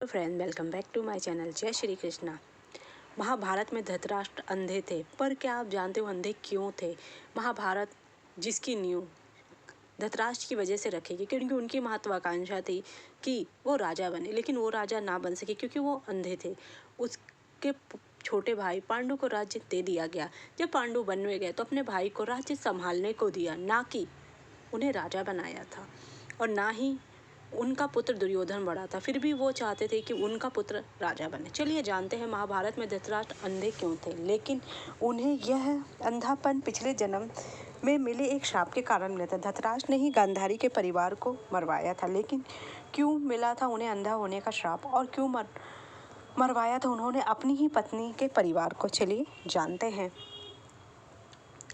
Friend, welcome back to my channel. जय श्री कृष्णा। महाभारत में धृतराष्ट्र अंधे थे, पर क्या आप जानते हो अंधे क्यों थे? महाभारत जिसकी नींव धृतराष्ट्र की वजह से रखेगी, क्योंकि उनकी महत्वाकांक्षा थी कि वो राजा बने, लेकिन वो राजा ना बन सके क्योंकि वो अंधे थे। उसके छोटे भाई पांडु को राज्य दे दिया गया। जब पांडु वन में गए तो अपने भाई को राज्य संभालने को दिया, ना कि उन्हें राजा बनाया था। और ना ही उनका पुत्र दुर्योधन बड़ा था, फिर भी वो चाहते थे कि उनका पुत्र राजा बने। चलिए जानते हैं महाभारत में धृतराष्ट्र अंधे क्यों थे। लेकिन उन्हें यह अंधापन पिछले जन्म में मिले एक श्राप के कारण मिला था। धृतराष्ट्र ने ही गांधारी के परिवार को मरवाया था, लेकिन क्यों मिला था उन्हें अंधा होने का श्राप, और क्यों मरवाया था उन्होंने अपनी ही पत्नी के परिवार को? चलिए जानते हैं।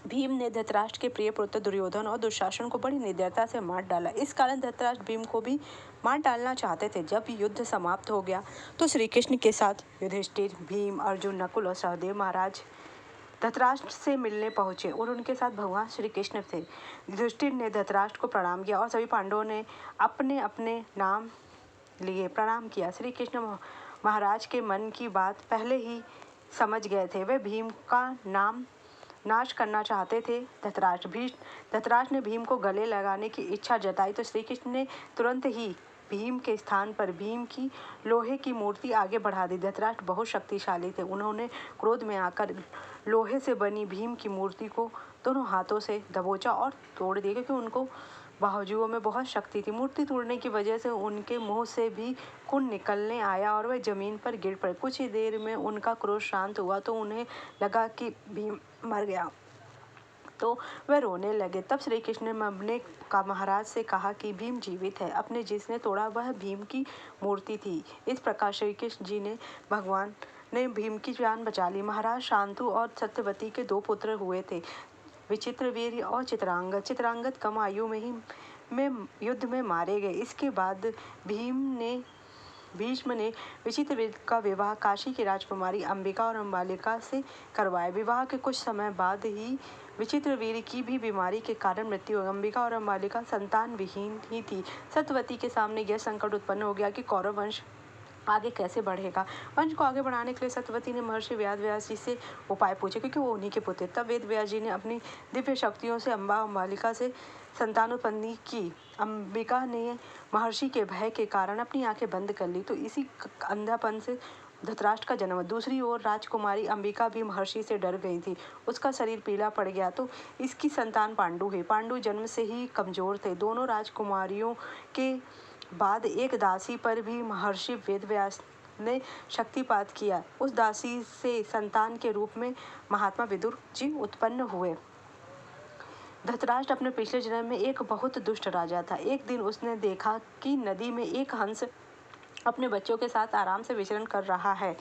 भीम ने धृतराष्ट्र के प्रिय पुत्र दुर्योधन और दुशासन को बड़ी निर्दयता से मार डाला। इस कारण धृतराष्ट्र भीम को भी मार डालना चाहते थे। जब युद्ध समाप्त हो गया तो श्री कृष्ण के साथ युधिष्ठिर, भीम, अर्जुन, नकुल और सहदेव महाराज धृतराष्ट्र से मिलने पहुंचे और उनके साथ भगवान श्री कृष्ण थे। युधिष्ठिर ने धृतराष्ट्र को प्रणाम किया और सभी पांडवों ने अपने अपने नाम लिए प्रणाम किया। श्री कृष्ण महाराज के मन की बात पहले ही समझ गए थे। वे भीम का नाम नाश करना चाहते थे। धृतराष्ट्र ने भीम को गले लगाने की इच्छा जताई तो श्री कृष्ण ने तुरंत ही भीम के स्थान पर भीम की लोहे की मूर्ति आगे बढ़ा दी। धृतराष्ट्र बहुत शक्तिशाली थे। उन्होंने क्रोध में आकर लोहे से बनी भीम की मूर्ति को दोनों हाथों से दबोचा और तोड़ दिया, क्योंकि उनको बाहुओं में बहुत शक्ति थी। मूर्ति तोड़ने की वजह से उनके मुंह से भी खून निकलने आया और वह जमीन पर गिर पड़े। कुछ ही देर में उनका क्रोध शांत हुआ तो उन्हें लगा कि भीम मर गया, तो वह रोने लगे। तब श्री कृष्ण ने महाराज से कहा कि भीम जीवित है, अपने जिसने तोड़ा वह भीम की मूर्ति थी। इस प्रकार श्री कृष्ण जी ने भगवान ने भीम की जान बचा ली। महाराज शांतु और सत्यवती के दो पुत्र हुए थे, विचित्रवीर्य और चित्रांगद। चित्रांगद कम आयु में युद्ध में मारे गए। इसके बाद भीष्म ने विचित्रवीर्य का विवाह काशी की राजकुमारी अंबिका और अंबालिका से करवाया। विवाह के कुछ समय बाद ही विचित्रवीर्य की भी बीमारी के कारण मृत्यु हो गई। अंबिका और अंबालिका संतान विहीन ही थी। सत्यवती के सामने यह संकट उत्पन्न हो गया कि कौरव वंश आगे कैसे बढ़ेगा। वंश को आगे बढ़ाने के लिए सत्यवती ने महर्षि व्यास जी से उपाय पूछे, क्योंकि वो उन्हीं के पुत्र। तब वेद व्यास जी ने अपनी दिव्य शक्तियों से अंबालिका से संतानोत्पत्ति की। अंबिका ने महर्षि के भय के कारण अपनी आंखें बंद कर ली, तो इसी अंधापन से धृतराष्ट्र का जन्म। दूसरी ओर राजकुमारी अंबिका भी महर्षि से डर गई थी। उसका शरीर पीला पड़ गया, तो इसकी संतान पांडु हुई। पांडु जन्म से ही कमजोर थे। दोनों राजकुमारियों के बाद एक दासी पर भी महर्षि वेदव्यास ने शक्तिपात किया। उस दासी से संतान के रूप में महात्मा विदुर जी उत्पन्न हुए। धृतराष्ट्र अपने पिछले जन्म में एक बहुत दुष्ट राजा था। एक दिन उसने देखा कि नदी में एक हंस अपने बच्चों के साथ आराम से विचरण कर रहा है।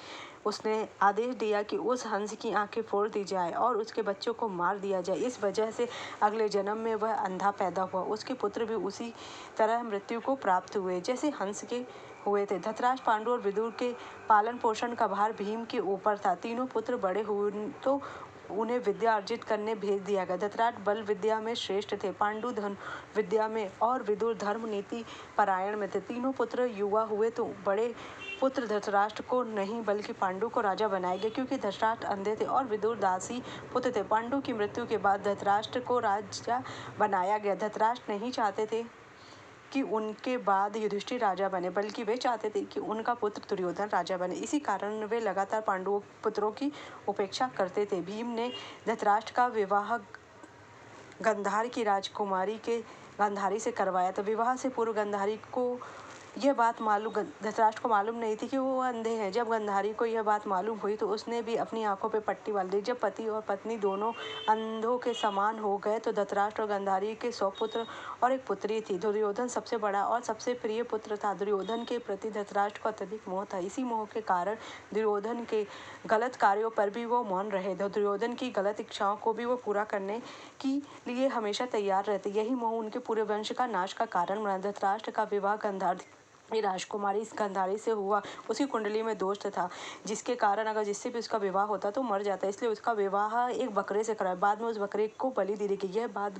उसने आदेश दिया कि उस हंस की आंखें फोड़ दी जाए और उसके बच्चों को मार दिया जाए। इस वजह से अगले जन्म में वह अंधा पैदा हुआ। उसके पुत्र भी उसी तरह मृत्यु को प्राप्त हुए जैसे हंस के हुए थे। धृतराष्ट्र, पांडु और विदुर के पालन पोषण का भार भीम के ऊपर था। तीनों पुत्र बड़े हुए तो उन्हें विद्या अर्जित करने भेज दिया गया। धृतराष्ट्र बल विद्या में श्रेष्ठ थे, पांडु धन विद्या में और विदुर धर्म नीति परायण में थे। तीनों पुत्र युवा हुए तो बड़े पुत्र धृतराष्ट्र को नहीं बल्कि पांडु को राजा बनाया गया, क्योंकि धृतराष्ट्र अंधे थे और विदुर दासी पुत्र थे। पांडु की मृत्यु के बाद धृतराष्ट्र को राजा बनाया गया। धृतराष्ट्र नहीं चाहते थे कि उनके बाद युधिष्ठिर राजा बने, बल्कि वे चाहते थे कि उनका पुत्र दुर्योधन राजा बने। इसी कारण वे लगातार पांडु पुत्रों की उपेक्षा करते थे। भीम ने धृतराष्ट्र का विवाह गांधार की राजकुमारी के गांधारी से करवाया था। विवाह से पूर्व गांधारी को यह बात धृतराष्ट्र को मालूम नहीं थी कि वो अंधे हैं। जब गांधारी को यह बात मालूम हुई तो उसने भी अपनी आंखों पे पट्टी बांध दी। जब पति और पत्नी दोनों अंधों के समान हो गए तो धृतराष्ट्र और गांधारी के 100 पुत्र और एक पुत्री थी। दुर्योधन सबसे बड़ा और सबसे प्रिय पुत्र था। दुर्योधन के प्रति धृतराष्ट्र को अत्यधिक मोह था। इसी मोह के कारण दुर्योधन के गलत कार्यों पर भी वो मौन रहे। दुर्योधन की गलत इच्छाओं को भी वो पूरा करने के लिए हमेशा तैयार रहते। यही मोह उनके पूरे वंश का नाश का कारण बना। धृतराष्ट्र का विवाह गांधारी राजकुमारी गांधारी से हुआ। उसकी कुंडली में दोष था, जिसके कारण अगर जिससे भी उसका विवाह होता तो मर जाता, इसलिए उसका विवाह एक बकरे से कराया। बाद में उस बकरे को बलि दे दी। यह बात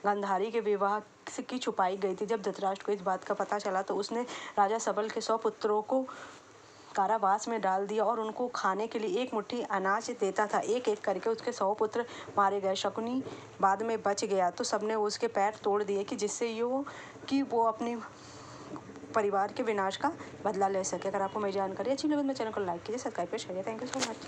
गांधारी के विवाह की छुपाई गई थी। जब धृतराष्ट्र को इस बात का पता चला तो उसने राजा सबल के 100 पुत्रों को कारावास में डाल दिया और उनको खाने के लिए एक मुट्ठी अनाज देता था। एक एक करके उसके 100 पुत्र मारे गए। शकुनी बाद में बच गया तो सबने उसके पैर तोड़ दिए कि जिससे वो अपने परिवार के विनाश का बदला ले सके। अगर आपको मेरी जानकारी अच्छी लगे तो मेरे चैनल को लाइक कीजिए, सब्सक्राइब कीजिए। Thank you so much.